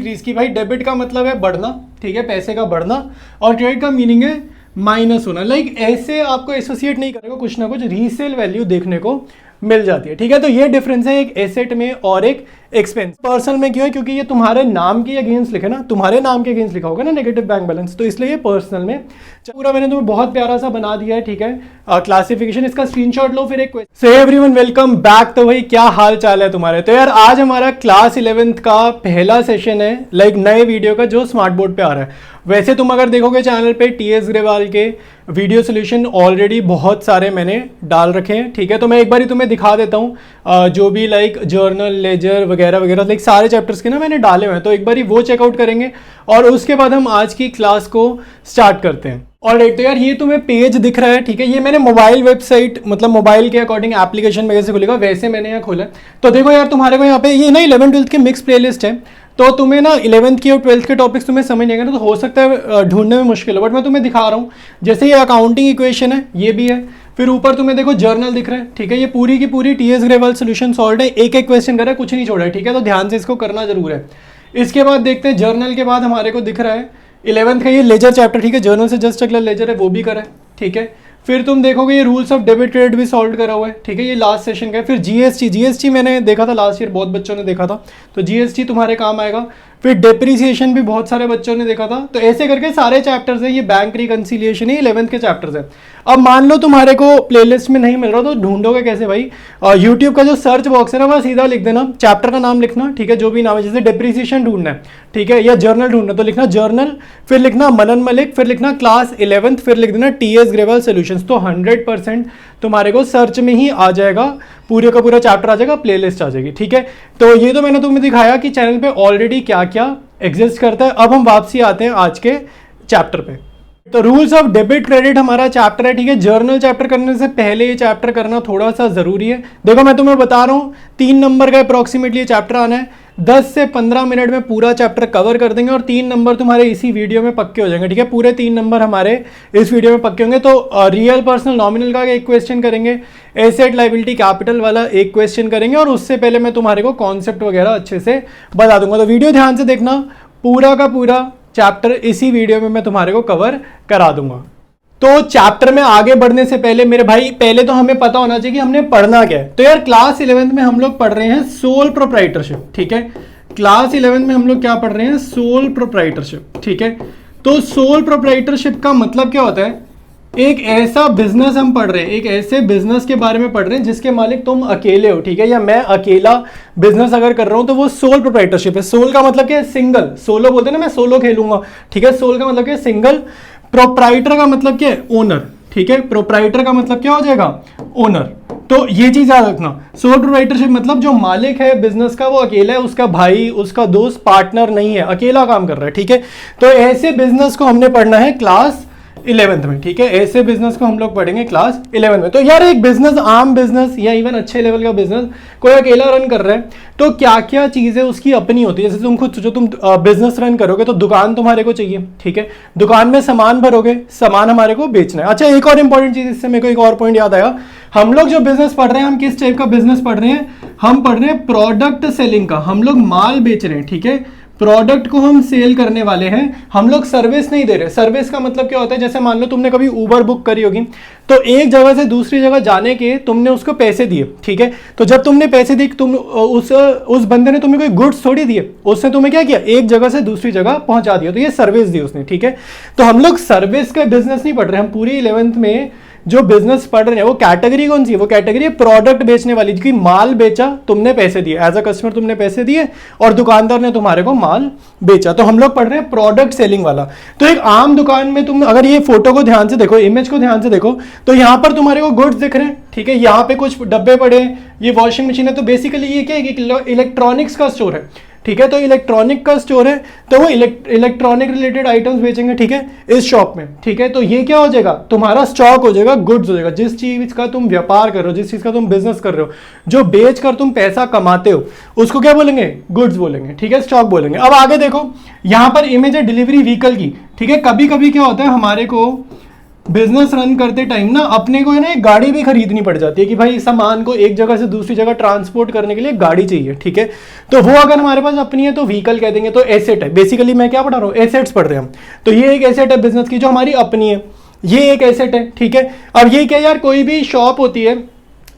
Increase की। भाई debit का मतलब है बढ़ना, ठीक है, पैसे का बढ़ना, और क्रेडिट का मीनिंग है माइनस होना। लाइक ऐसे आपको एसोसिएट नहीं करेगा, कुछ ना कुछ रीसेल वैल्यू देखने को मिल जाती है, ठीक है। तो ये डिफरेंस है एक एसेट में और एक एक्सपेंस। पर्सनल में क्यों है? क्योंकि ये तुम्हारे नाम के अगेंस्ट लिखे ना, तुम्हारे नाम के अगेंस्ट लिखा होगा ना नेगेटिव बैंक बैलेंस, तो इसलिए ये पर्सनल में। पूरा मैंने तुम्हें बहुत प्यारा सा बना दिया है, ठीक है, क्लासिफिकेशन। इसका स्क्रीनशॉट लो, फिर एक question. So everyone welcome back. तो भाई क्या हाल चाल है तुम्हारे? तो यार आज हमारा क्लास 11th का पहला सेशन है, लाइक नए वीडियो का जो स्मार्ट बोर्ड पे आ रहा है। वैसे तुम अगर देखोगे चैनल पे टीएस ग्रेवाल के वीडियो सोल्यूशन ऑलरेडी बहुत सारे मैंने डाल रखे हैं, ठीक है। तो मैं एक बार ही तुम्हें दिखा देता हूँ जो भी लाइक जर्नल, लेजर वगैरह वगैरह, लाइक सारे चैप्टर्स के ना मैंने डाले हुए हैं। तो एक बार ही वो चेकआउट करेंगे और उसके बाद हम आज की क्लास को स्टार्ट करते हैं। ऑलराइट, तो यार ये तुम्हें पेज दिख रहा है, ठीक है। ये मैंने मोबाइल वेबसाइट, मतलब मोबाइल के अकॉर्डिंग एप्लीकेशन में कैसे खुलेगा वैसे मैंने यहाँ खोला है। तो देखो यार तुम्हारे को यहाँ पे ये ना 11th-12th के मिक्स प्लेलिस्ट है। तो तुम्हें ना 11th की और 12th के टॉपिक्स तुम्हें समझ नहीं आएंगे ना, तो हो सकता है ढूंढने में मुश्किल हो, बट मैं तुम्हें दिखा रहा हूँ। जैसे ये अकाउंटिंग इक्वेशन है, ये भी है। फिर ऊपर तुम्हें देखो जर्नल दिख रहा है, ठीक है। ये पूरी की पूरी टीएस ग्रेवाल सोल्यूशन सॉल्व है, एक एक क्वेश्चन कर रहा है, कुछ नहीं छोड़ा है, ठीक है। तो ध्यान से इसको करना जरूर है। इसके बाद देखते हैं जर्नल के बाद हमारे को दिख रहा है 11th का ये लेजर चैप्टर, ठीक है। जर्नल से जस्ट अगला लेजर है, वो भी करा है, ठीक है। फिर तुम देखोगे ये रूल्स ऑफ डेबिट क्रेडिट भी सॉल्व करा हुआ है, ठीक है। ये लास्ट सेशन का है। फिर जीएसटी मैंने देखा था लास्ट ईयर, बहुत बच्चों ने देखा था, तो जीएसटी तुम्हारे काम आएगा। फिर डेप्रिसिएशन भी बहुत सारे बच्चों ने देखा था। तो ऐसे करके सारे चैप्टर्स हैं। ये बैंक रिकंसिलिएशन ही 11th के चैप्टर्स हैं। अब मान लो तुम्हारे को प्लेलिस्ट में नहीं मिल रहा, तो ढूंढोगे कैसे भाई? यूट्यूब का जो सर्च बॉक्स है ना, वह सीधा लिख देना, चैप्टर का नाम लिखना, ठीक है, जो भी नाम है। जैसे डेप्रिसिएशन ढूंढना है, ठीक है, या जर्नल ढूंढना, तो लिखना जर्नल, फिर लिखना मनन मलिक, फिर लिखना क्लास 11th, फिर लिख देना टीएस ग्रेवाल सोल्यूशंस। तो 100% तुम्हारे को सर्च में ही आ जाएगा, पूरे का पूरा चैप्टर आ जाएगा, प्लेलिस्ट आ जाएगी, ठीक है। तो ये तो मैंने तुम्हें दिखाया कि चैनल पे ऑलरेडी क्या क्या एग्जिस्ट करता है। अब हम वापसी आते हैं आज के चैप्टर पे। तो रूल्स ऑफ डेबिट क्रेडिट हमारा चैप्टर है, ठीक है। जर्नल चैप्टर करने से पहले ये चैप्टर करना थोड़ा सा जरूरी है। देखो मैं तुम्हें बता रहा हूँ 3 नंबर का अप्रोक्सीमेटली ये चैप्टर आना है। 10 से 15 मिनट में पूरा चैप्टर कवर कर देंगे और 3 नंबर तुम्हारे इसी वीडियो में पक्के हो जाएंगे, ठीक है। पूरे 3 नंबर हमारे इस वीडियो में पक्के होंगे। तो रियल पर्सनल नॉमिनल का एक क्वेश्चन करेंगे, एसेट लायबिलिटी कैपिटल वाला एक क्वेश्चन करेंगे, और उससे पहले मैं तुम्हारे को कॉन्सेप्ट वगैरह अच्छे से बता दूंगा। तो वीडियो ध्यान से देखना, पूरा का पूरा चैप्टर इसी वीडियो में मैं तुम्हारे को कवर करा दूंगा। तो चैप्टर में आगे बढ़ने से पहले मेरे भाई, पहले तो हमें पता होना चाहिए कि हमने पढ़ना क्या है। तो यार क्लास 11th में हम लोग पढ़ रहे हैं सोल प्रोप्राइटरशिप, ठीक है। क्लास 11th में हम लोग क्या पढ़ रहे हैं? सोल प्रोप्राइटरशिप, ठीक है। तो सोल प्रोप्राइटरशिप का मतलब क्या होता है? एक ऐसा बिजनेस हम पढ़ रहे हैं, एक ऐसे बिजनेस के बारे में पढ़ रहे हैं जिसके मालिक तुम अकेले हो, ठीक है, या मैं अकेला बिजनेस अगर कर रहा हूं तो वो सोल प्रोप्राइटरशिप है। सोल का मतलब क्या है? सिंगल। सोलो बोलते हैं ना, मैं सोलो खेलूंगा, ठीक है। सोल का मतलब क्या है? सिंगल। प्रोप्राइटर का मतलब क्या है? ओनर, ठीक है। प्रोप्राइटर का मतलब क्या हो जाएगा? ओनर। तो ये चीज याद रखना, सोल प्रोप्राइटरशिप मतलब जो मालिक है बिजनेस का वो अकेला है, उसका भाई, उसका दोस्त, पार्टनर नहीं है, अकेला काम कर रहा है, ठीक है। तो ऐसे बिजनेस को हमने पढ़ना है क्लास 11th में, ठीक है। ऐसे बिजनेस को हम लोग पढ़ेंगे क्लास 11th में। तो यार एक बिजनेस, आम बिजनेस या इवन अच्छे लेवल का बिजनेस कोई अकेला रन कर रहा है, तो क्या क्या चीजें उसकी अपनी होती है। जैसे तुम खुद सोचो, तुम बिजनेस रन करोगे तो दुकान तुम्हारे को चाहिए, ठीक है। दुकान में सामान भरोगे, सामान हमारे को बेचना है। अच्छा, एक और इंपॉर्टेंट चीज, इससे मेरे को एक और पॉइंट याद आया। हम लोग जो बिजनेस पढ़ रहे हैं, हम किस टाइप का बिजनेस पढ़ रहे हैं? हम पढ़ रहे हैं प्रोडक्ट सेलिंग का। हम लोग माल बेच रहे हैं, ठीक है। प्रोडक्ट को हम सेल करने वाले हैं, हम लोग सर्विस नहीं दे रहे। सर्विस का मतलब क्या होता है? जैसे मान लो तुमने कभी उबर बुक करी होगी, तो एक जगह से दूसरी जगह जाने के तुमने उसको पैसे दिए, ठीक है। तो जब तुमने पैसे दिए, तुम उस बंदे ने तुम्हें कोई गुड्स थोड़ी दिए, उसने तुम्हें क्या किया? एक जगह से दूसरी जगह पहुंचा दिया, तो ये सर्विस दी उसने, ठीक है। तो हम लोग सर्विस का बिजनेस नहीं पढ़ रहे। हम पूरी 11th में जो बिजनेस पढ़ रहे हैं वो कैटेगरी कौन सी है? वो कैटेगरी है प्रोडक्ट बेचने वाली, क्योंकि माल बेचा, तुमने पैसे दिए, एज अ कस्टमर तुमने पैसे दिए और दुकानदार ने तुम्हारे को माल बेचा। तो हम लोग पढ़ रहे हैं प्रोडक्ट सेलिंग वाला। तो एक आम दुकान में तुम अगर ये फोटो को ध्यान से देखो, इमेज को ध्यान से देखो, तो यहां पर तुम्हारे को गुड्स दिख रहे हैं, ठीक है। यहाँ पे कुछ डब्बे पड़े हैं, ये वॉशिंग मशीन है। तो बेसिकली ये क्या है? इलेक्ट्रॉनिक्स का स्टोर है, ठीक है। तो इलेक्ट्रॉनिक का स्टोर है, तो वो इलेक्ट्रॉनिक रिलेटेड आइटम्स बेचेंगे, ठीक है, इस शॉप में, ठीक है। तो ये क्या हो जाएगा? तुम्हारा स्टॉक हो जाएगा, गुड्स हो जाएगा। जिस चीज का तुम व्यापार कर रहे हो, जिस चीज का तुम बिजनेस कर रहे हो, जो बेच कर तुम पैसा कमाते हो, उसको क्या बोलेंगे? गुड्स बोलेंगे, ठीक है, स्टॉक बोलेंगे। अब आगे देखो, यहां पर इमेज है डिलीवरी व्हीकल की, ठीक है। कभी कभी क्या होता है, हमारे को बिजनेस रन करते टाइम ना अपने को है ना एक गाड़ी भी खरीदनी पड़ जाती है कि भाई सामान को एक जगह से दूसरी जगह ट्रांसपोर्ट करने के लिए गाड़ी चाहिए, ठीक है। तो वो अगर हमारे पास अपनी है तो व्हीकल कह देंगे, तो एसेट है। बेसिकली मैं क्या पढ़ा रहा हूँ, एसेट्स पढ़ रहे हैं हम। तो ये एक एसेट है बिजनेस की जो हमारी अपनी है, ये एक एसेट है, ठीक है। अब ये क्या यार, कोई भी शॉप होती है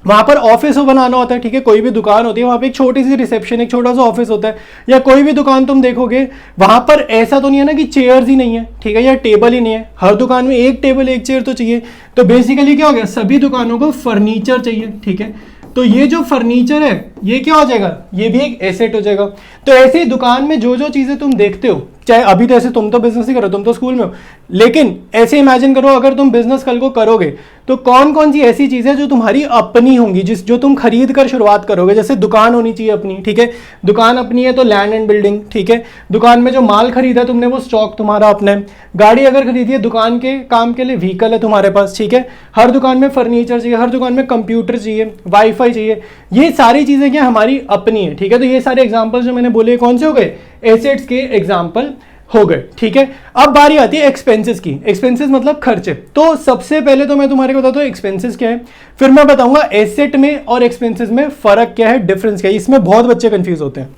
वहां पर ऑफिस बनाना होता है, ठीक है। कोई भी दुकान होती है वहां पे एक छोटी सी रिसेप्शन, एक छोटा सा ऑफिस होता है। या कोई भी दुकान तुम देखोगे वहां पर ऐसा तो नहीं है ना कि चेयर्स ही नहीं है, ठीक है, या टेबल ही नहीं है। हर दुकान में एक टेबल एक चेयर तो चाहिए। तो बेसिकली क्या हो गया, सभी दुकानों को फर्नीचर चाहिए, ठीक है। तो ये जो फर्नीचर है ये क्या हो जाएगा, ये भी एक एसेट हो जाएगा। तो ऐसे ही दुकान में जो जो चीजें तुम देखते हो, चाहे अभी तो ऐसे तुम तो बिजनेस ही करो, तुम तो स्कूल में हो, लेकिन ऐसे इमेजिन करो अगर तुम बिजनेस कल को करोगे तो कौन कौन सी ऐसी चीजें जो तुम्हारी अपनी होंगी, जो तुम खरीद कर शुरुआत करोगे। जैसे दुकान होनी चाहिए अपनी, ठीक है। दुकान अपनी है तो लैंड एंड बिल्डिंग, ठीक है। दुकान में जो माल खरीदा तुमने वो स्टॉक तुम्हारा अपना है। गाड़ी अगर खरीदी है दुकान के काम के लिए, व्हीकल है तुम्हारे पास, ठीक है। हर दुकान में फर्नीचर चाहिए, हर दुकान में कंप्यूटर चाहिए, वाईफाई चाहिए। ये सारी चीजें क्या हमारी अपनी है, ठीक है। तो ये सारे एग्जाम्पल जो मैंने बोले कौन से हो गए, एसेट्स के एग्जाम्पल हो गए, ठीक है। अब बारी आती है एक्सपेंसेस की। एक्सपेंसेस मतलब खर्चे। तो सबसे पहले तो मैं तुम्हारे को बताता हूँ एक्सपेंसेस क्या है, फिर मैं बताऊंगा एसेट में और एक्सपेंसेस में फर्क क्या है, डिफरेंस क्या है। इसमें बहुत बच्चे कंफ्यूज होते हैं।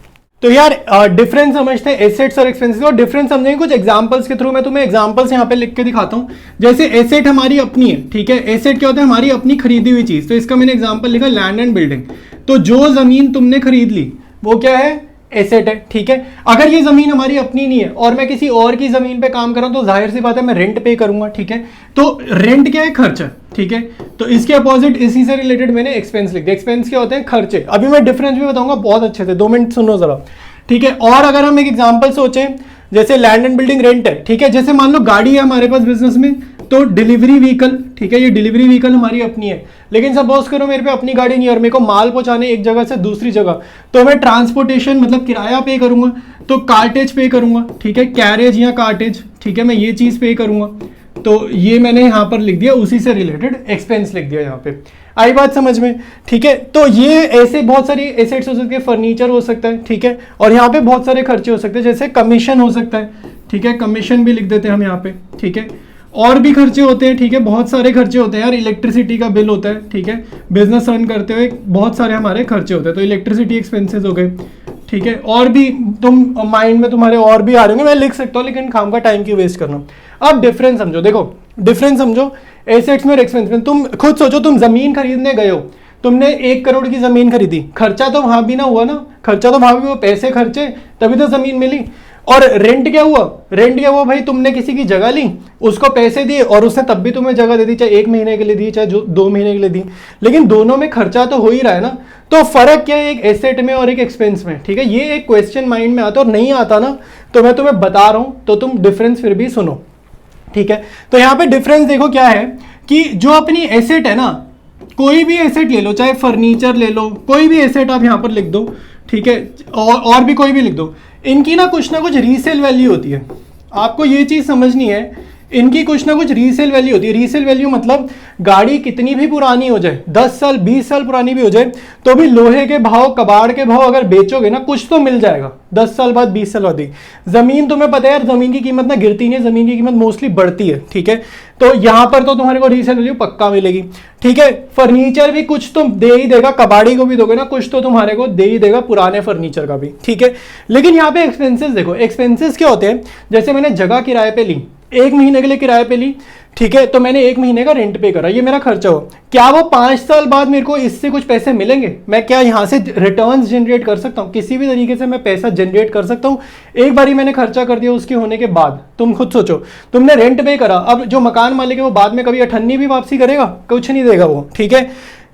तो यार डिफरेंस समझते हैं एसेट्स और एक्सपेंसेस, और डिफरेंस समझेंगे कुछ एग्जांपल्स के थ्रू। मैं तुम्हें एग्जांपल्स यहाँ पे लिख के दिखाता हूँ। जैसे एसेट हमारी अपनी है, ठीक है। एसेट क्या होता है, हमारी अपनी खरीदी हुई चीज। तो इसका मैंने एग्जांपल लिखा लैंड एंड बिल्डिंग। तो जो जमीन तुमने खरीद ली वो क्या है, एसेट है, ठीक है। अगर ये जमीन हमारी अपनी नहीं है और मैं किसी और की जमीन पे काम कर रहा हूं तो जाहिर सी बात है मैं रेंट पे करूंगा, ठीक है। तो रेंट क्या है, खर्चा, ठीक है। तो इसके अपोजिट इसी से रिलेटेड मैंने एक्सपेंस लिख दिया। एक्सपेंस क्या होते हैं, खर्चे। अभी मैं डिफरेंस भी बताऊंगा बहुत अच्छे से, 2 मिनट सुनो जरा, ठीक है। और अगर हम एक एग्जाम्पल सोचें, जैसे लैंड एंड बिल्डिंग रेंट है, ठीक है। जैसे मान लो गाड़ी है हमारे पास बिजनेस में, तो डिलीवरी व्हीकल, ठीक है। ये डिलीवरी व्हीकल हमारी अपनी है। लेकिन सपोज करो मेरे पे अपनी गाड़ी नहीं है और मेरे को माल पहुंचाने एक जगह से दूसरी जगह, तो मैं ट्रांसपोर्टेशन मतलब किराया पे करूंगा, तो कार्टेज पे करूंगा, ठीक है। कैरेज या कार्टेज, ठीक है, मैं ये चीज पे करूंगा। तो ये मैंने यहाँ पर लिख दिया, उसी से रिलेटेड एक्सपेंस लिख दिया यहाँ पे। आई बात समझ में, ठीक है। तो ये ऐसे बहुत सारी एसेट्स हो सकती है, फर्नीचर हो सकता है, ठीक है। और यहाँ पे बहुत सारे खर्चे हो सकते हैं, जैसे कमीशन हो सकता है, ठीक है। कमीशन भी लिख देते हैं हम यहाँ पे, ठीक है। और भी खर्चे होते हैं, ठीक है। बहुत सारे खर्चे होते हैं यार, इलेक्ट्रिसिटी का बिल होता है, ठीक है। बिजनेस रन करते हुए बहुत सारे हमारे खर्चे होते हैं, तो इलेक्ट्रिसिटी एक्सपेंसेस हो गए, ठीक है। और भी तुम माइंड में तुम्हारे और भी आ रहे होंगे, मैं लिख सकता हूँ लेकिन खाम का टाइम क्यों वेस्ट करना। अब डिफरेंस समझो, देखो डिफरेंस समझो एसेट्स में और एक्सपेंस में। तुम खुद सोचो, तुम जमीन खरीदने गए हो, तुमने 1 करोड़ की जमीन खरीदी, खर्चा तो वहां भी ना हुआ ना, खर्चा तो वहां भी हुआ, पैसे खर्चे तभी तो जमीन मिली। और रेंट क्या हुआ, रेंट क्या हुआ भाई, तुमने किसी की जगह ली, उसको पैसे दिए और उसने तब भी तुम्हें जगह दे दी, चाहे 1 महीने के लिए दी, चाहे 2 महीने के लिए दी, लेकिन दोनों में खर्चा तो हो ही रहा है ना। तो फर्क क्या है एक एसेट में और एक एक्सपेंस में, ठीक है। ये एक क्वेश्चन माइंड में आता और नहीं आता ना, तो मैं तुम्हें बता रहा हूं, तो तुम डिफरेंस फिर भी सुनो, ठीक है। तो यहाँ पे डिफरेंस देखो क्या है कि जो अपनी एसेट है ना, कोई भी एसेट ले लो, चाहे फर्नीचर ले लो, कोई भी एसेट आप यहाँ पर लिख दो, ठीक है। और भी कोई भी लिख दो, इनकी ना कुछ रीसेल वैल्यू होती है। आपको ये चीज समझनी है, इनकी कुछ ना कुछ रीसेल वैल्यू होती है। रीसेल वैल्यू मतलब गाड़ी कितनी भी पुरानी हो जाए, 10 साल 20 साल पुरानी भी हो जाए, तो भी लोहे के भाव, कबाड़ के भाव अगर बेचोगे ना, कुछ तो मिल जाएगा 10 साल बाद, 20 साल बाद ही। जमीन तुम्हें पता है यार, जमीन की कीमत ना गिरती नहीं है, जमीन की कीमत मोस्टली बढ़ती है, ठीक है। तो यहां पर तो तुम्हारे को रीसेल वैल्यू पक्का मिलेगी, ठीक है। फर्नीचर भी कुछ तो दे ही देगा, कबाड़ी को भी दोगे ना, कुछ तो तुम्हारे को दे ही देगा, पुराने फर्नीचर का भी, ठीक है। लेकिन यहाँ पे एक्सपेंसेस देखो, एक्सपेंसेस क्या होते हैं, जैसे मैंने जगह किराए पे ली, 1 महीने के लिए किराए पे ली, ठीक है। तो मैंने 1 महीने का रेंट पे करा, ये मेरा खर्चा हो। क्या वो 5 साल बाद मेरे को इससे कुछ पैसे मिलेंगे? मैं क्या यहाँ से रिटर्न्स जनरेट कर सकता हूँ? किसी भी तरीके से मैं पैसा जनरेट कर सकता हूँ एक बारी मैंने खर्चा कर दिया उसके होने के बाद। तुम खुद सोचो, तुमने रेंट पे करा, अब जो मकान मालिक है वो बाद में कभी अठन्नी भी वापसी करेगा? कुछ नहीं देगा वो, ठीक है।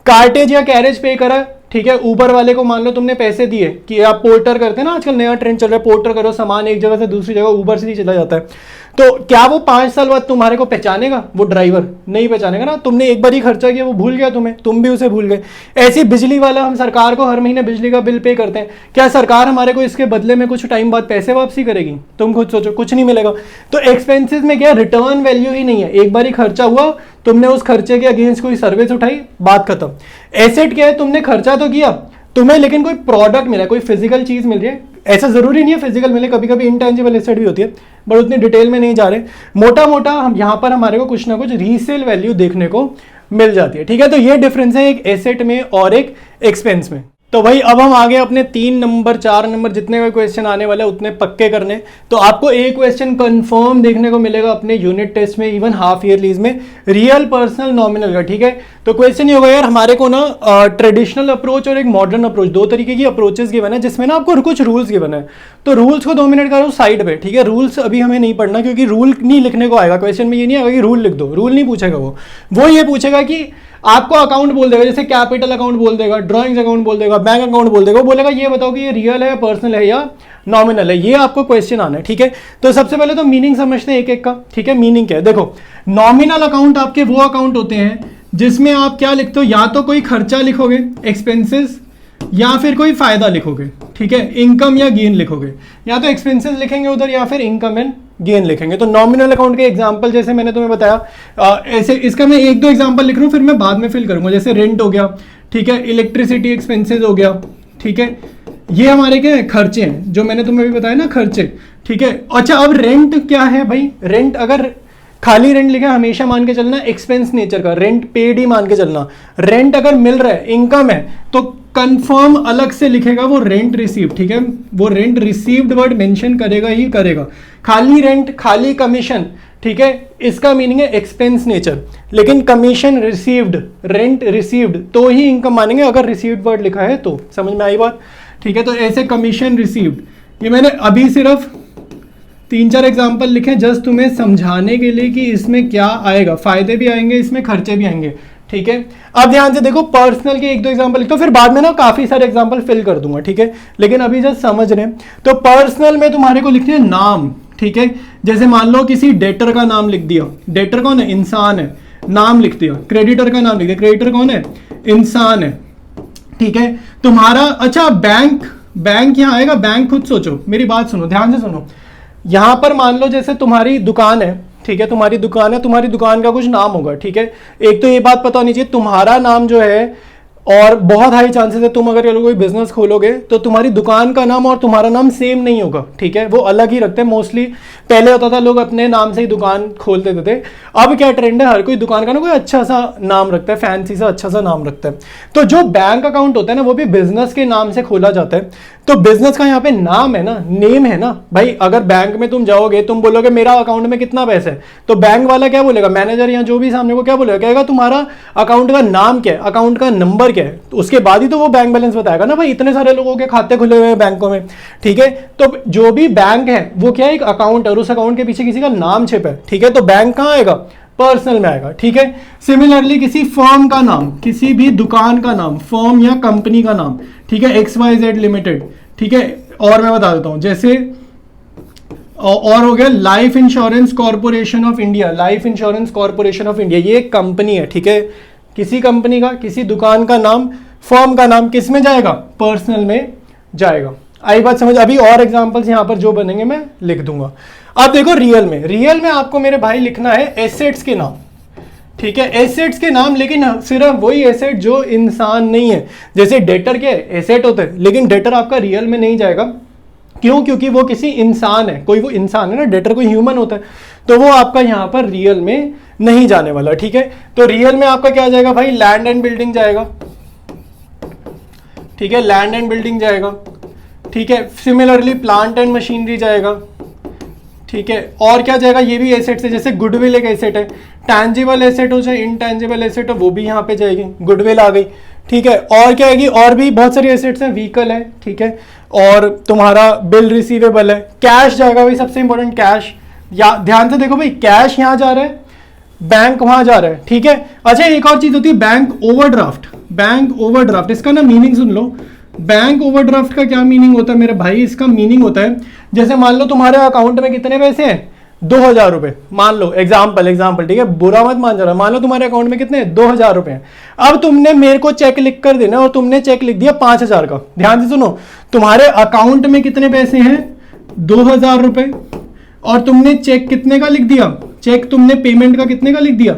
कार्टेज या कैरेज पे करा, ठीक है। ऊबर वाले को मान लो तुमने पैसे दिए कि आप पोर्टर करते हैं ना, आजकल नया ट्रेंड चल रहा है, पोर्टर करो, सामान एक जगह से दूसरी जगह ऊबर से ही चला जाता है। तो क्या वो 5 साल बाद तुम्हारे को पहचानेगा? वो ड्राइवर नहीं पहचानेगा ना। तुमने एक बार ही खर्चा किया, वो भूल गया तुम्हें, तुम भी उसे भूल गए। ऐसी बिजली वाला, हम सरकार को हर महीने बिजली का बिल पे करते हैं, क्या सरकार हमारे को इसके बदले में कुछ टाइम बाद पैसे वापसी करेगी? तुम खुद सोचो, कुछ नहीं मिलेगा। तो एक्सपेंसेस में क्या, रिटर्न वैल्यू ही नहीं है। एक बार ही खर्चा हुआ, तुमने उस खर्चे के अगेंस्ट कोई सर्विस उठाई, बात खत्म। एसेट क्या है, तुमने खर्चा तो किया, तुम्हें लेकिन कोई प्रोडक्ट मिला है, कोई फिजिकल चीज मिल रही है, ऐसा जरूरी नहीं है फिजिकल मिले, कभी कभी इंटेंजिबल एसेट भी होती है, बट उतनी डिटेल में नहीं जा रहे। मोटा मोटा हम यहाँ पर हमारे को कुछ ना कुछ रीसेल वैल्यू देखने को मिल जाती है, ठीक है। तो ये डिफरेंस है एक एसेट में और एक एक्सपेंस में। तो भाई अब हम आगे अपने 3 नंबर 4 नंबर जितने भी क्वेश्चन आने वाले उतने पक्के करने। तो आपको एक क्वेश्चन कंफर्म देखने को मिलेगा अपने यूनिट टेस्ट में, इवन हाफ ईयरलीज में, रियल पर्सनल नॉमिनल का, ठीक है। तो क्वेश्चन ये होगा यार हमारे को ना ट्रेडिशनल अप्रोच और एक मॉडर्न अप्रोच, दो तरीके की अप्रोचेस गिवन है, जिसमें ना आपको कुछ रूल्स गिवन है। तो रूल्स को 2 मिनट करो साइड पे, ठीक है। रूल्स अभी हमें नहीं पढ़ना, क्योंकि रूल नहीं लिखने को आएगा क्वेश्चन में, ये नहीं आएगा कि रूल लिख दो, रूल नहीं पूछेगा वो ये पूछेगा कि आपको अकाउंट बोल देगा, जैसे कैपिटल अकाउंट बोल देगा, ड्राइंग्स अकाउंट बोल देगा, बैंक अकाउंट बोल देगा, वो बोलेगा ये बताओ कि ये रियल है, पर्सनल है या नॉमिनल है, ये आपको क्वेश्चन आना है, ठीक है। तो सबसे पहले तो मीनिंग समझते हैं एक एक का, ठीक है। मीनिंग क्या है, देखो नॉमिनल अकाउंट आपके वो अकाउंट होते हैं जिसमें आप क्या लिखते हो, या तो कोई खर्चा लिखोगे एक्सपेंसेस, या फिर कोई फायदा लिखोगे, ठीक है, इनकम या गेन लिखोगे, या तो एक्सपेंसेस लिखेंगे उधर या फिर इनकम एंड गेन लिखेंगे। तो नॉमिनल अकाउंट के एग्जांपल जैसे मैंने तुम्हें बताया, ऐसे इसका मैं 1-2 एग्जांपल लिख रहा हूँ, फिर मैं बाद में फिल करूंगा। जैसे रेंट हो गया, ठीक है, इलेक्ट्रिसिटी एक्सपेंसेस हो गया, ठीक है, ये हमारे क्या है, खर्चे हैं, जो मैंने तुम्हें भी बताया ना, खर्चे, ठीक है। अच्छा अब रेंट क्या है भाई, रेंट अगर खाली रेंट लिखा हमेशा मान के चलना एक्सपेंस नेचर का, रेंट पेड ही मान के चलना। रेंट अगर मिल रहा है, इनकम है, तो कंफर्म अलग से लिखेगा वो रेंट रिसीव्ड, ठीक है, वो रेंट रिसीव्ड वर्ड मेंशन करेगा ही करेगा। खाली रेंट, खाली कमीशन, ठीक है, इसका मीनिंग है एक्सपेंस नेचर, लेकिन कमीशन रिसीव्ड, रेंट रिसीव्ड तो ही इनकम मानेंगे, अगर रिसीव्ड वर्ड लिखा है तो। समझ में आई बात, ठीक है। तो ऐसे कमीशन रिसीव्ड, ये मैंने अभी सिर्फ 3-4 एग्जाम्पल लिखे जस्ट तुम्हें समझाने के लिए कि इसमें क्या आएगा, फायदे भी आएंगे इसमें, खर्चे भी आएंगे, ठीक है। अब ध्यान से देखो, पर्सनल के 1-2 एग्जांपल लिखो, फिर बाद में ना काफी सारे एग्जांपल फिल कर दूंगा, ठीक है, लेकिन अभी जस्ट समझ रहे हैं। तो पर्सनल में तुम्हारे को लिखने हैं नाम, ठीक है। जैसे मान लो किसी डेटर का नाम लिख दिया, डेटर कौन है, इंसान है, नाम लिख दिया। क्रेडिटर का नाम लिख दिया, क्रेडिटर कौन है, इंसान है, ठीक है। तुम्हारा अच्छा बैंक, बैंक यहाँ आएगा, बैंक खुद सोचो, मेरी बात सुनो, ध्यान से सुनो। यहां पर मान लो जैसे तुम्हारी दुकान है, ठीक है, तुम्हारी दुकान है, तुम्हारी दुकान का कुछ नाम होगा, ठीक है। एक तो ये बात पता होनी चाहिए तुम्हारा नाम जो है, और बहुत हाई चांसेस है तुम अगर कोई बिजनेस खोलोगे तो तुम्हारी दुकान का नाम और तुम्हारा नाम सेम नहीं होगा, ठीक है, वो अलग ही रखते हैं मोस्टली। पहले होता था लोग अपने नाम से ही दुकान खोल देते थे, अब क्या ट्रेंड है, हर कोई दुकान का ना कोई अच्छा सा नाम रखता है, फैंसी सा अच्छा सा नाम रखता है। तो जो बैंक अकाउंट होता है ना, वो भी बिजनेस के नाम से खोला जाता है। तो बिजनेस का यहाँ पे नाम है ना, नेम है ना भाई। अगर बैंक में तुम जाओगे, तुम बोलोगे मेरा अकाउंट में कितना पैसा है, तो बैंक वाला क्या बोलेगा, मैनेजर या जो भी सामने को क्या बोलेगा, कहेगा तुम्हारा अकाउंट का नाम क्या है, अकाउंट का नंबर क्या है, तो उसके बाद ही तो वो बैंक बैलेंस बताएगा ना भाई। इतने सारे लोगों के खाते खुले हुए हैं बैंकों में, ठीक है। तो जो भी बैंक है वो क्या है, एक अकाउंट है, और उस अकाउंट के पीछे किसी का नाम छिपा है, ठीक है। तो बैंक कहाँ आएगा, पर्सनल में आएगा, ठीक है। सिमिलरली किसी फर्म का नाम, किसी भी दुकान का नाम, फर्म या कंपनी का नाम, ठीक है, XYZ लिमिटेड, ठीक है। और मैं बता देता हूं, जैसे और हो गया life insurance corporation of India, life insurance corporation of India, ये एक कंपनी है, ठीक है। किसी कंपनी का, किसी दुकान का नाम, फर्म का नाम किस में जाएगा, पर्सनल में जाएगा। आई बात समझ। अभी और एग्जांपल्स यहां पर जो बनेंगे मैं लिख दूंगा। अब देखो रियल में, रियल में आपको मेरे भाई लिखना है एसेट्स के नाम, ठीक है, एसेट्स के नाम, लेकिन सिर्फ वही एसेट जो इंसान नहीं है। जैसे डेटर के एसेट होते हैं, लेकिन डेटर आपका रियल में नहीं जाएगा, क्यों, क्योंकि वो किसी इंसान है, कोई वो इंसान है ना, डेटर कोई ह्यूमन होता है, तो वो आपका यहाँ पर रियल में नहीं जाने वाला, ठीक है। तो रियल में आपका क्या जाएगा भाई, लैंड एंड बिल्डिंग जाएगा, ठीक है, लैंड एंड बिल्डिंग जाएगा, ठीक है। सिमिलरली प्लांट एंड मशीनरी जाएगा, ठीक है। और क्या जाएगा, ये भी एसेट्स है, जैसे गुडविल एक एसेट है, टैंजिबल एसेट हो चाहे इनटैंजिबल एसेट हो, वो भी यहाँ पे जाएगी, गुडविल आ गई, ठीक है। और क्या आएगी, और भी बहुत सारी एसेट्स हैं, व्हीकल है, ठीक है, और तुम्हारा बिल रिसीवेबल है, कैश जाएगा भाई, सबसे इंपॉर्टेंट कैश। या ध्यान से देखो भाई, कैश यहाँ जा रहा है, बैंक वहां जा रहा है, ठीक है। अच्छा एक और चीज होती है बैंक ओवरड्राफ्ट, बैंक ओवरड्राफ्ट, इसका ना मीनिंग सुन लो। बैंक ओवरड्राफ्ट का क्या मीनिंग होता है मेरे भाई, इसका मीनिंग होता है, जैसे मान लो तुम्हारे अकाउंट में कितने पैसे हैं, 2000 रुपए, मान लो एग्जाम्पल, ठीक है, बुरा मत मान जाना, मान लो तुम्हारे अकाउंट में कितने 2000 रुपए हैं। अब तुमने मेरे को चेक लिख कर देना, और तुमने चेक लिख दिया 5000 का। ध्यान से सुनो, तुम्हारे अकाउंट में कितने पैसे हैं, 2000 रुपए, और तुमने चेक कितने का लिख दिया, चेक तुमने पेमेंट का कितने का लिख दिया,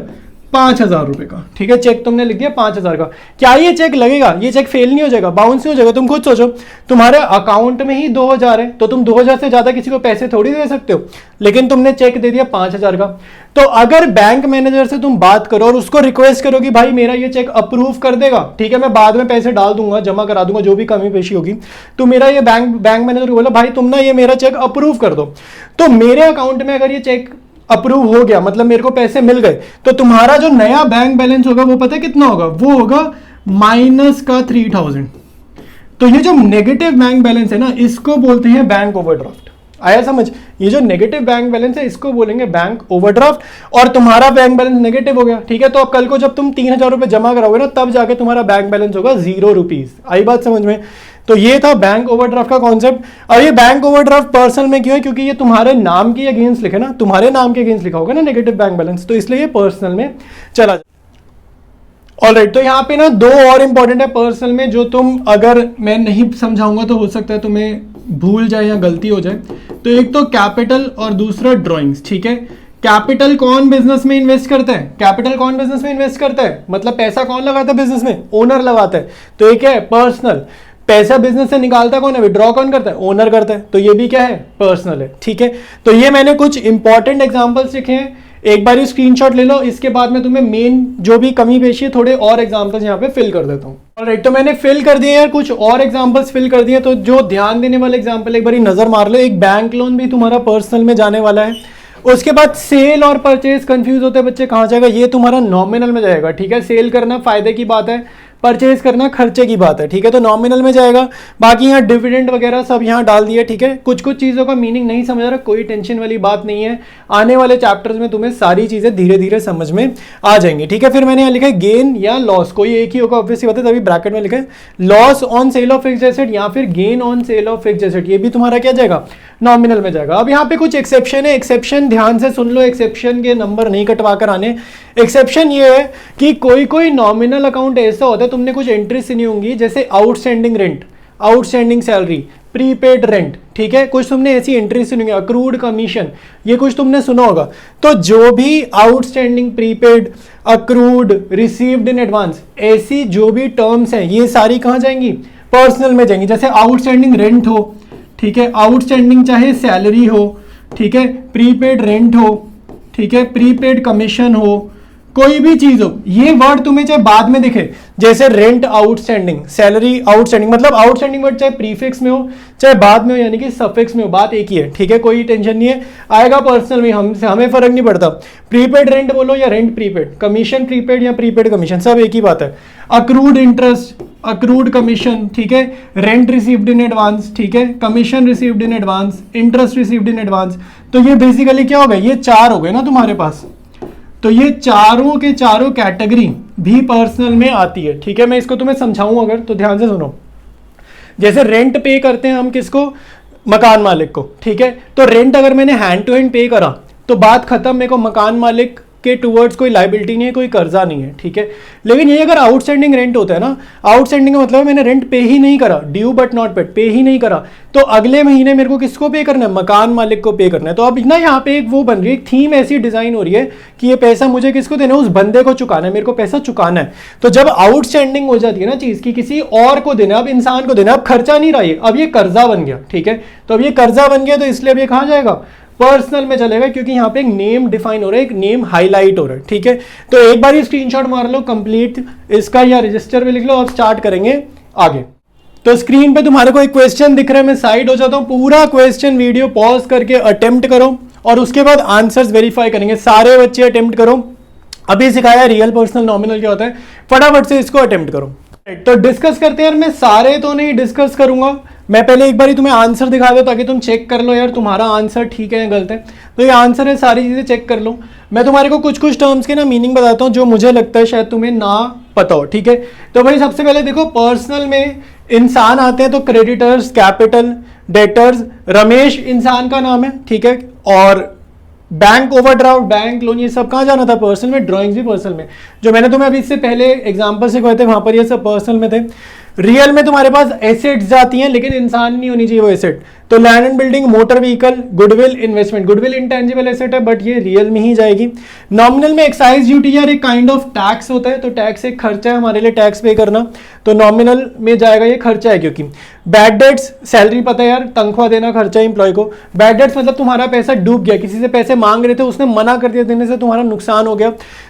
5,000 रुपए का, ठीक है, चेक तुमने लिख दिया 5,000 का। क्या ये चेक लगेगा? ये चेक फेल नहीं हो जाएगा, बाउंस नहीं हो जाएगा? तुम खुद सोचो, तुम्हारे अकाउंट में ही 2,000 है, तो तुम 2,000 से ज्यादा किसी को पैसे थोड़ी दे सकते हो, लेकिन तुमने चेक दे दिया 5,000 का। तो अगर बैंक मैनेजर से तुम बात करो और उसको रिक्वेस्ट करो कि भाई मेरा ये चेक अप्रूव कर देगा, ठीक है, मैं बाद में पैसे डाल दूंगा, जमा करा दूंगा, जो भी कमी पेशी होगी, तो मेरा ये बैंक मैनेजर को बोला भाई तुम ना ये मेरा चेक अप्रूव कर दो, तो मेरे अकाउंट में अगर ये चेक अप्रूव हो गया, मतलब मेरे को पैसे मिल गए, तो तुम्हारा जो नया बैंक बैलेंस होगा वो पता है कितना होगा? वो होगा माइनस का 3,000। तो ये जो नेगेटिव बैंक बैलेंस है ना, इसको बोलते हैं बैंक ओवरड्राफ्ट। आया समझ? ये जो नेगेटिव बैंक बैलेंस है इसको बोलेंगे बैंक ओवरड्राफ्ट। और तुम्हारा बैंक बैलेंस नेगेटिव हो गया, ठीक है, तो अब कल को जब तुम 3,000 रुपए जमा कराओगे ना, तब जाके तुम्हारा बैंक बैलेंस होगा 0 रुपीज। आई बात समझ में? तो ये था बैंक ओवरड्राफ्ट का कॉन्सेप्ट। और ये बैंक ओवरड्राफ्ट पर्सनल में क्यों है? क्योंकि ये तुम्हारे नाम के अगेंस्ट लिखे ना, तुम्हारे नाम के अगेंस्ट लिखा होगा ना नेगेटिव बैंक बैलेंस, तो इसलिए ये पर्सनल में चला जाए। ऑलराइट, तो यहाँ पे ना 2 और इंपॉर्टेंट है पर्सनल में, जो तुम अगर मैं नहीं समझाऊंगा तो हो सकता है तुम्हें भूल जाए या गलती हो जाए। तो एक तो कैपिटल और दूसरा ड्रॉइंग्स, ठीक है। कैपिटल कौन बिजनेस में इन्वेस्ट करता है? कैपिटल कौन बिजनेस में इन्वेस्ट करता है? मतलब पैसा कौन लगाता है बिजनेस में? ओनर लगाता है। तो एक है पर्सनल। पैसा बिजनेस से निकालता कौन है? विड्रॉ कौन करता है? ओनर करता है। तो ये भी क्या है? पर्सनल है, ठीक है। तो ये मैंने कुछ इंपॉर्टेंट एग्जांपल्स लिखे हैं, एक बार स्क्रीनशॉट ले लो, इसके बाद में तुम्हें मेन जो भी कमी पेशी है थोड़े और एग्जांपल्स यहाँ पे फिल कर देता हूँ। ऑलराइट, तो मैंने फिल कर दिए यार, कुछ और एग्जांपल्स फिल कर दिए। तो जो ध्यान देने वाले एग्जांपल एक बार नजर मार लो। एक बैंक लोन भी तुम्हारा पर्सनल में जाने वाला है। उसके बाद सेल और परचेज कंफ्यूज होते हैं बच्चे, कहाँ जाएगा? ये तुम्हारा नॉमिनल में जाएगा, ठीक है। सेल करना फायदे की बात है, परचेज करना खर्चे की बात है, ठीक है, तो नॉमिनल में जाएगा। बाकी यहाँ डिविडेंड वगैरह सब यहाँ डाल दिया, ठीक है। कुछ कुछ चीज़ों का मीनिंग नहीं समझ रहा, कोई टेंशन वाली बात नहीं है, आने वाले चैप्टर्स में तुम्हें सारी चीज़ें धीरे धीरे समझ में आ जाएंगी, ठीक है। फिर मैंने यहाँ लिखा है गेन या लॉस, कोई एक ही होगा ऑब्वियसली बात है, तभी ब्रैकेट में लिखा है loss on sale of fixed asset या फिर gain on sale of fixed asset, ये भी तुम्हारा क्या जाएगा? नॉमिनल में जाएगा। अब यहाँ पे कुछ एक्सेप्शन है, एक्सेप्शन ध्यान से सुन लो, एक्सेप्शन के नंबर नहीं कटवा कर आने। एक्सेप्शन ये है कि कोई कोई नॉमिनल अकाउंट ऐसा होता है, तुमने कुछ एंट्री सुनी होंगी, जैसे outstanding rent, outstanding salary, prepaid rent, ठीक है, कुछ तुमने ऐसी एंट्री सुनी होंगी, अक्रूड कमीशन, ये कुछ तुमने सुना होगा। तो जो भी outstanding, prepaid, accrued, received in advance, ऐसी जो भी टर्म्स हैं, ये सारी कहाँ जाएंगी? पर्सनल में जाएंगी। जैसे आउटस्टैंडिंग रेंट हो, ठीक है, आउटस्टैंडिंग चाहे सैलरी हो, ठीक है, प्रीपेड रेंट हो, ठीक है, प्रीपेड कमीशन हो, कोई भी चीज हो, ये वर्ड तुम्हें चाहे बाद में दिखे, जैसे रेंट आउटस्टैंडिंग, सैलरी आउटस्टैंडिंग, मतलब आउटस्टैंडिंग वर्ड चाहे प्रीफिक्स में हो चाहे बाद में हो, यानी कि सफिक्स में हो, बात एक ही है, ठीक है, कोई टेंशन नहीं है, आएगा पर्सनल में, हमें फर्क नहीं पड़ता। प्रीपेड रेंट बोलो या रेंट प्रीपेड, कमीशन प्रीपेड या प्रीपेड कमीशन, सब एक ही बात है। अक्रूड इंटरेस्ट, अक्रूड कमीशन, ठीक है, रेंट रिसीव्ड इन एडवांस, ठीक है, commission received in advance, interest received in advance. तो ये बेसिकली क्या हो गया? ये 4 हो गए ना तुम्हारे पास। तो ये चारों के चारों कैटेगरी भी पर्सनल में आती है, ठीक है। मैं इसको तुम्हें समझाऊं अगर, तो ध्यान से सुनो। जैसे रेंट पे करते हैं हम किसको? मकान मालिक को, ठीक है। तो रेंट अगर मैंने हैंड टू हैंड पे करा तो बात खत्म, मेरे को मकान मालिक के टूवर्ड्स कोई लाइबिलिटी नहीं है, कोई कर्जा नहीं है, ठीक है। लेकिन ये अगर आउटस्टैंडिंग रेंट होता है ना, आउटस्टैंडिंग का मतलब मैंने रेंट पे ही नहीं करा, ड्यू बट नॉट पेड, पे ही नहीं करा, तो अगले महीने मेरे को किसको पे करना है? मकान मालिक को पे करना है। तो अब ना यहाँ पे एक वो बन रही है, एक थीम ऐसी डिजाइन हो रही है कि ये पैसा मुझे किसको देना है? उस बंदे को चुकाना है, मेरे को पैसा चुकाना है। तो जब आउटस्टैंडिंग हो जाती है ना चीज की, किसी और को देना, अब इंसान को देना, अब खर्चा नहीं रहा ये, अब ये कर्जा बन गया, ठीक है। तो अब ये कर्जा बन गया, तो इसलिए अब ये कहाँ जाएगा? पर्सनल में चलेगा, क्योंकि यहाँ पे एक नेम डिफाइन हो रहा है, एक नेम हाईलाइट हो रहा है, ठीक है। तो एक बार ये स्क्रीनशॉट मार लो कंप्लीट इसका, या रजिस्टर में लिख लो। अब स्टार्ट करेंगे आगे। तो स्क्रीन पे तुम्हारे को एक क्वेश्चन दिख रहा है, मैं साइड हो जाता हूँ, पूरा क्वेश्चन वीडियो पॉज करके अटेम्प्ट करो और उसके बाद आंसर्स वेरीफाई करेंगे। सारे बच्चे अटेम्प्ट करो। अभी सिखाया रियल पर्सनल नॉमिनल क्या होता है, फटाफट से इसको अटेम्प्ट करो। तो डिस्कस करते हैं यार, मैं सारे तो नहीं डिस्कस करूंगा, मैं पहले एक बार ही तुम्हें आंसर दिखा दो ताकि तुम चेक कर लो यार तुम्हारा आंसर ठीक है या गलत है। तो ये आंसर है, सारी चीजें चेक कर लो। मैं तुम्हारे को कुछ कुछ टर्म्स के ना मीनिंग बताता हूँ जो मुझे लगता है शायद तुम्हें ना पता हो, ठीक है। तो भाई सबसे पहले देखो, पर्सनल में इंसान आते हैं तो क्रेडिटर्स, कैपिटल, डेटर्स, रमेश इंसान का नाम है, ठीक है। और बैंक ओवरड्राफ्ट, बैंक लोन, ये सब कहाँ जाना था? पर्सनल में। ड्राइंग्स भी पर्सनल में, जो मैंने तुम्हें अभी इससे पहले एग्जांपल से कहते थे वहां पर ये सब पर्सनल में थे। रियल में तुम्हारे पास एसेट्स जाती हैं, लेकिन इंसान नहीं होनी चाहिए वो एसेट। तो land and building, motor vehicle, goodwill, investment. Goodwill intangible asset है बट ये रियल में ही जाएगी। नॉमिनल में एक्साइज ड्यूटी यार एक काइंड ऑफ टैक्स होता है, तो टैक्स एक खर्चा है हमारे लिए, टैक्स पे करना, तो नॉमिनल में जाएगा, ये खर्चा है। क्योंकि बैड डेट्स, सैलरी पता है यार, तनख्वाह देना खर्चा है एम्प्लॉय को। बैड डेट्स मतलब तुम्हारा पैसा डूब गया, किसी से पैसे मांग रहे थे, उसने मना कर दिया देने से, तुम्हारा नुकसान हो गया,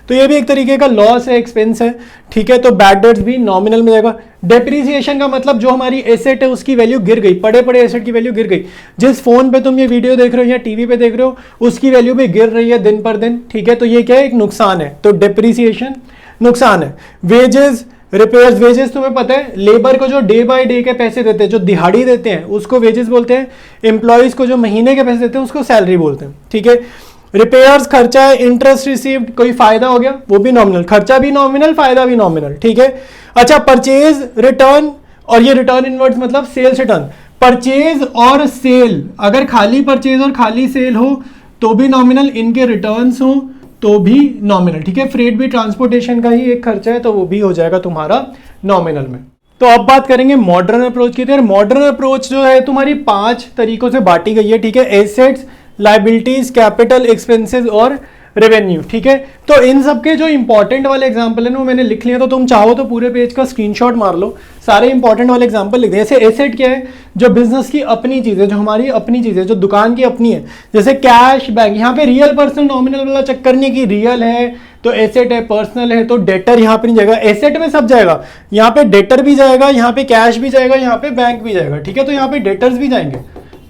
तो ये भी एक तरीके का लॉस है, एक्सपेंस है, ठीक है। तो बैड डेट्स भी नॉमिनल में जाएगा। डेप्रिसिएशन का मतलब जो हमारी एसेट है उसकी वैल्यू गिर गई, पड़े पड़े एसेट की वैल्यू गिर गई। जिस फोन पे तुम ये वीडियो देख रहे हो या टीवी पे देख रहे हो उसकी वैल्यू भी गिर रही है दिन पर दिन, ठीक है। तो ये क्या है, एक नुकसान है, तो डेप्रिसिएशन नुकसान है। वेजेस, रिपेयर्स, वेजेस तुम्हें पता है लेबर को जो डे बाय डे के पैसे देते हैं, जो दिहाड़ी देते हैं उसको वेजेस बोलते हैं। एम्प्लॉयज को जो महीने के पैसे देते हैं उसको सैलरी बोलते हैं, ठीक है। रिपेयर्स खर्चा है। इंटरेस्ट रिसीव्ड, कोई फायदा हो गया, वो भी नॉमिनल, खर्चा भी नॉमिनल, फायदा भी नॉमिनल, ठीक है। अच्छा, परचेज, रिटर्न, और ये रिटर्न इनवर्ड्स मतलब सेल्स रिटर्न। परचेज और सेल, अगर खाली परचेज और खाली सेल हो तो भी नॉमिनल, इनके रिटर्न्स हो तो भी नॉमिनल, ठीक है। फ्रेट भी ट्रांसपोर्टेशन का ही एक खर्चा है, तो वो भी हो जाएगा तुम्हारा नॉमिनल में। तो अब बात करेंगे मॉडर्न अप्रोच की। तो मॉडर्न अप्रोच जो है तुम्हारी 5 तरीकों से बांटी गई है, ठीक है। एसेट्स, लाइबिलिटीज, कैपिटल, एक्सपेंसेस और रेवेन्यू, ठीक है। तो इन सबके जो इंपॉर्टेंट वाले एग्जांपल है ना वो मैंने लिख लिया, तो तुम चाहो तो पूरे पेज का स्क्रीनशॉट मार लो, सारे इंपॉर्टेंट वाले एग्जांपल लिख दे। जैसे एसेट क्या है, जो बिजनेस की अपनी चीज है, जो हमारी अपनी चीज है, जो दुकान की अपनी है, जैसे कैश, बैंक। यहाँ पे रियल पर्सनल नॉमिनल वाला चक्कर नहीं कि रियल है तो एसेट है, पर्सनल है तो डेटर यहाँ पे नहीं जाएगा, एसेट में सब जाएगा। यहाँ पे डेटर भी जाएगा, यहाँ पे कैश भी जाएगा, यहाँ पे बैंक भी जाएगा, ठीक है। तो यहाँ पे डेटर्स भी जाएंगे,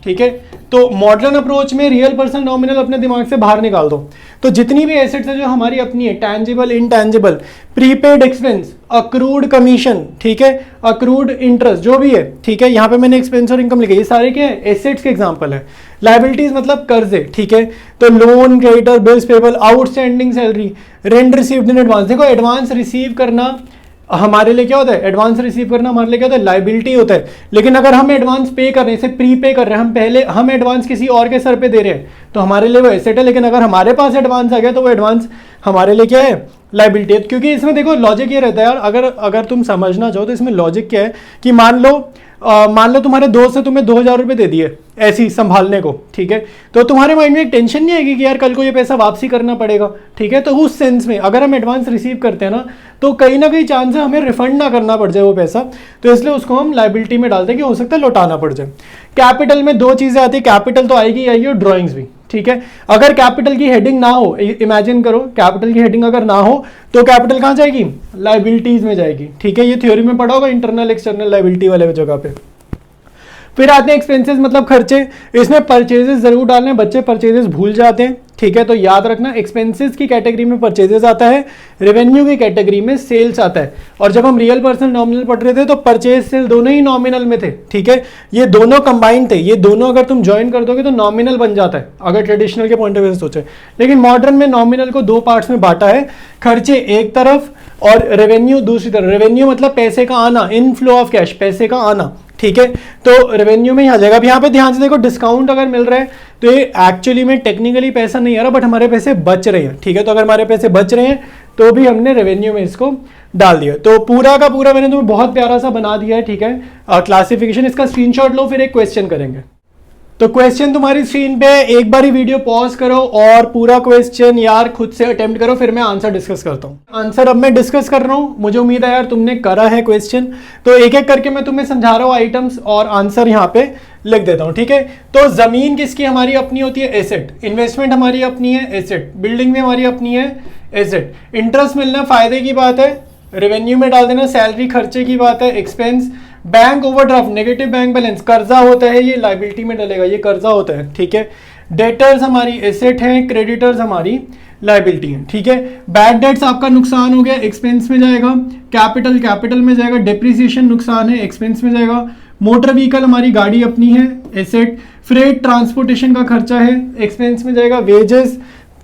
ठीक है। तो मॉडर्न अप्रोच में रियल पर्सन नॉमिनल अपने दिमाग से बाहर निकाल दो। तो जितनी भी एसेट्स है जो हमारी अपनी है, tangible, intangible, prepaid expense, accrued commission, ठीक है, अक्रूड इंटरेस्ट, जो भी है, ठीक है। यहाँ पे मैंने एक्सपेंस और इनकम लिखी, ये सारे क्या है, एसेट्स के एग्जांपल है। लाइबिलिटीज मतलब कर्जे, ठीक है। तो loan, creditor, bills payable, outstanding salary, rent received in advance. देखो एडवांस रिसीव करना हमारे लिए क्या होता है, एडवांस रिसीव करना हमारे लिए क्या होता है, लाइबिलिटी होता है। लेकिन अगर हम एडवांस पे कर रहे हैं, जैसे प्री पे कर रहे हैं, हम एडवांस किसी और के सर पे दे रहे हैं, तो हमारे लिए वो एसेट है। लेकिन अगर हमारे पास एडवांस आ गया तो वो एडवांस हमारे लिए क्या है, लाइबिलिटी है। क्योंकि इसमें देखो लॉजिक ये रहता है यार, अगर तुम समझना चाहो तो इसमें लॉजिक क्या है कि मान लो तुम्हारे दोस्त ने तुम्हें 2,000 रुपये दे दिए ऐसी संभालने को, ठीक है। तो तुम्हारे माइंड में एक टेंशन नहीं आएगी कि यार कल को ये पैसा वापसी करना पड़ेगा, ठीक है। तो उस सेंस में अगर हम एडवांस रिसीव करते हैं ना तो कहीं ना कहीं चांस है हमें रिफंड ना करना पड़ जाए वो पैसा, तो इसलिए उसको हम लाइबिलिटी में डालते हैं कि हो सकता है लौटाना पड़ जाए। कैपिटल में 2 चीजें आती है, कैपिटल तो आएगी और ड्रॉइंग्स भी, ठीक है। अगर कैपिटल की हेडिंग ना हो, इमेजिन करो कैपिटल की हेडिंग अगर ना हो तो कैपिटल कहाँ जाएगी, लाइबिलिटीज में जाएगी, ठीक है। ये थ्योरी में पढ़ा होगा इंटरनल एक्सटर्नल लाइबिलिटी वाले जगह पे। फिर आते हैं एक्सपेंसेस मतलब खर्चे। इसमें परचेजेस जरूर डालने, बच्चे परचेजेस भूल जाते हैं, ठीक है। तो याद रखना एक्सपेंसेस की कैटेगरी में परचेजेस आता है, रेवेन्यू की कैटेगरी में सेल्स आता है। और जब हम रियल पर्सन नॉमिनल पढ़ रहे थे तो परचेज सेल दोनों ही नॉमिनल में थे, ठीक है। ये दोनों कंबाइंड थे, ये दोनों अगर तुम ज्वाइन कर दोगे तो नॉमिनल बन जाता है अगर ट्रेडिशनल के पॉइंट ऑफ व्यू से सोचे। लेकिन मॉडर्न में नॉमिनल को 2 पार्ट्स में बांटा है, खर्चे एक तरफ और रेवेन्यू दूसरी तरफ। रेवेन्यू मतलब पैसे का आना, इनफ्लो ऑफ कैश, पैसे का आना, ठीक है। तो रेवेन्यू में ही आ जाएगा। अब यहाँ पे ध्यान से देखो, डिस्काउंट अगर मिल रहा है तो ये एक्चुअली में टेक्निकली पैसा नहीं आ रहा, बट हमारे पैसे बच रहे हैं, ठीक है। तो अगर हमारे पैसे बच रहे हैं तो भी हमने रेवेन्यू में इसको डाल दिया। तो पूरा का पूरा मैंने तुम्हें बहुत प्यारा सा बना दिया है, ठीक है, क्लासिफिकेशन। इसका स्क्रीनशॉट लो, फिर एक क्वेश्चन करेंगे। तो क्वेश्चन तुम्हारी स्क्रीन पे, एक बार ही वीडियो पॉज करो और पूरा क्वेश्चन यार खुद से अटेम्प्ट करो, फिर मैं आंसर डिस्कस करता हूँ। आंसर अब मैं डिस्कस कर रहा हूँ, मुझे उम्मीद है यार तुमने करा है क्वेश्चन। तो एक एक करके मैं तुम्हें समझा रहा हूँ आइटम्स और आंसर यहाँ पे लिख देता हूँ, ठीक है। तो जमीन किसकी हमारी अपनी होती है, एसेट। इन्वेस्टमेंट हमारी अपनी है, एसेट। बिल्डिंग भी हमारी अपनी है, एसेट। इंटरेस्ट मिलना फायदे की बात है, रेवेन्यू में डाल देना। सैलरी खर्चे की बात है, expense. Bank overdraft, negative bank balance, कर्जा होता है, ये लाइबिलिटी में डलेगा, ये कर्जा होता है, ठीक है। डेटर्स हमारी एसेट है, क्रेडिटर्स हमारी लाइबिलिटी है, ठीक है। बैड डेट्स आपका नुकसान हो गया, एक्सपेंस में जाएगा। कैपिटल में जाएगा। डेप्रिसिएशन नुकसान है, एक्सपेंस में जाएगा। मोटर व्हीकल हमारी गाड़ी अपनी है, एसेट। फ्रेट ट्रांसपोर्टेशन का खर्चा है, एक्सपेंस में जाएगा। वेजेस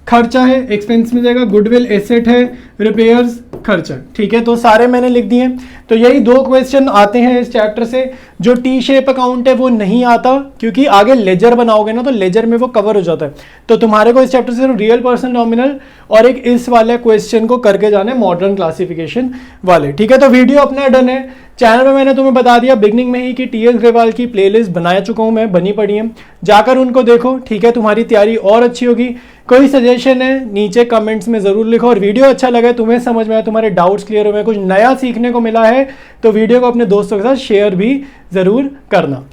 खर्चा है, एक्सपेंस में जाएगा, गुडविल एसेट है, रिपेयर्स खर्चा, ठीक है। तो सारे मैंने लिख दिए। तो यही 2 क्वेश्चन आते हैं इस चैप्टर से। जो टी शेप अकाउंट है वो नहीं आता, क्योंकि आगे लेजर बनाओगे ना तो लेजर में वो कवर हो जाता है। तो तुम्हारे को इस चैप्टर से रियल पर्सन नॉमिनल और एक इस वाले क्वेश्चन को करके जाना है, मॉडर्न क्लासिफिकेशन वाले, ठीक है। तो वीडियो अपना डन है। चैनल में मैंने तुम्हें बता दिया बिगनिंग में ही कि टी एस ग्रेवाल की प्लेलिस्ट बना चुका हूं मैं, बनी पड़ी है, जाकर उनको देखो, ठीक है। तुम्हारी तैयारी और अच्छी होगी। कोई सजेशन है नीचे कमेंट्स में जरूर लिखो, और वीडियो अच्छा लगा, तुम्हें समझ में आया, तुम्हारे डाउट्स क्लियर हुए, कुछ नया सीखने को मिला है, तो वीडियो को अपने दोस्तों के साथ शेयर भी जरूर करना।